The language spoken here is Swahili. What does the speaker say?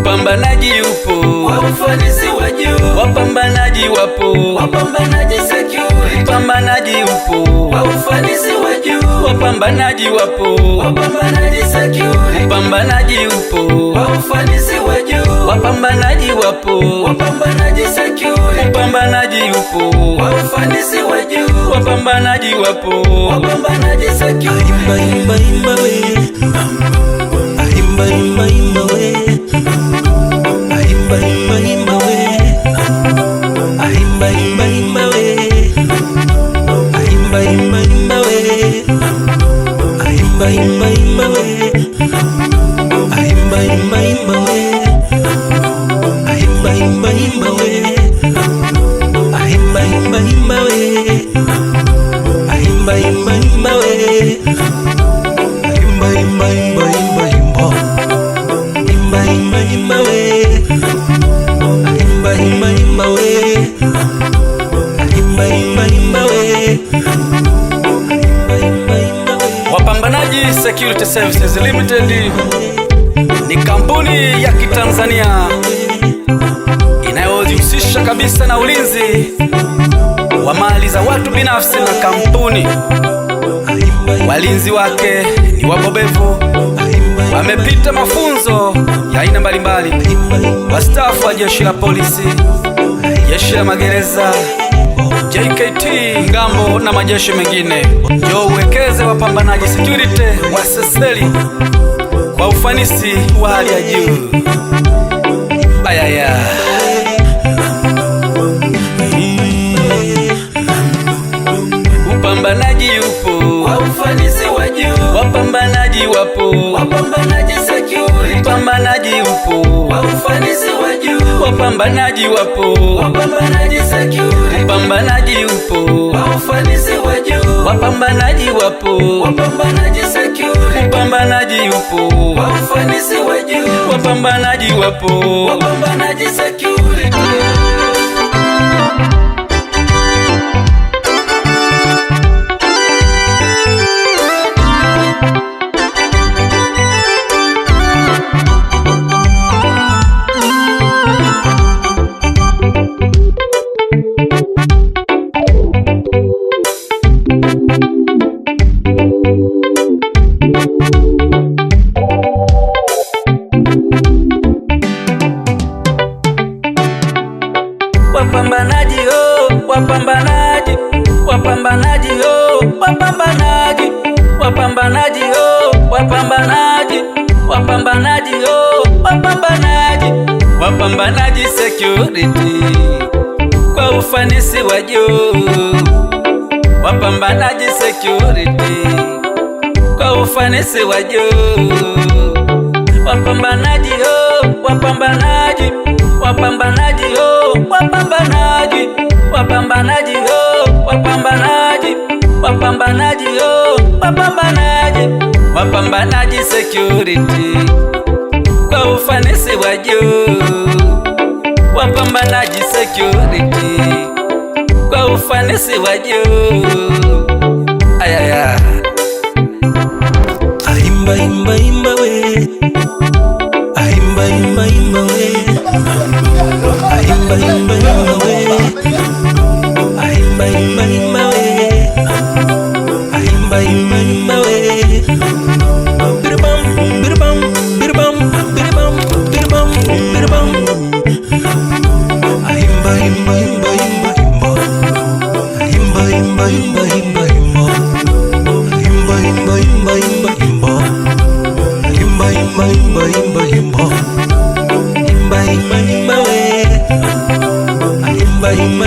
Upambanaji upo kwa ufanisi wa juu, wapambanaji wapo, wapambanaji security. upambanaji upo Kwa ufanisi wa juu, wapambanaji wapo, wapambanaji security. upambanaji upo Kwa ufanisi wa juu, wapambanaji wapo, wapambanaji security. upambanaji upo Kwa ufanisi wa juu, wapambanaji wapo, wapambanaji security. Imba imba imba we, imba imba imba we, imba imba imba we, imba imba imba we, imba imba imba we, imba imba imba we, imba imba imba we, imba imba imba we, imba imba imba we, imba imba imba we. Imba imba imba imba imba, imba imba imba we, imba imba imba we, imba imba imba we, imba imba imba we. Wapambanaji Security Services Limited ni kampuni ya Kitanzania inayojihusisha kabisa na ulinzi wa mali za watu binafsi na kampuni. Walinzi wake ni wabobevu, wamepita mafunzo ya aina mbalimbali, wastaafu wa jeshi la polisi, jeshi la magereza, JKT, ngambo na majeshi mengine. Njoo uwekeze Wapambanaji Security wa Seseli kwa ufanisi wa hali ya juu. Ayaya. Upambanaji upo Kwa ufanisi wa juu, wapambanaji wapo, wapambanaji security. upambanaji upo Kwa ufanisi wa juu, wapambanaji wapo, wapambanaji security. upambanaji upo Kwa ufanisi wa juu, wapambanaji wapo, wapambanaji security. upambanaji upo Kwa ufanisi wa juu, wapambanaji wapo, wapambanaji security. wapambanaji oh, wapambanaji, wapambanaji oh, wapambanaji, wapambanaji oh, wapambanaji, wapambanaji oh, wapambanaji, wapambanaji security kwa ufanisi wa juu, wapambanaji security kwa ufanisi wa juu, wapambanaji oh, wapambanaji, wapambanaji oh, wapambanaji, wapambanaji oh, wapambanaji, wapambanaji oh, wapambanaji, wapambanaji security kwa ufanisi wa juu, wapambanaji security kwa ufanisi wa juu. Ayaya. Imba imba imba we, imba imba imba we, imba imba imba we, imba imba imba we, imba imba imba we. Birbam birbam birbam birbam birbam birbam. Imba imba imba imba imba, imba imba imba imba imba, imba imba imba imba imba, imba imba imba imba imba, imba imba imba we, imba imba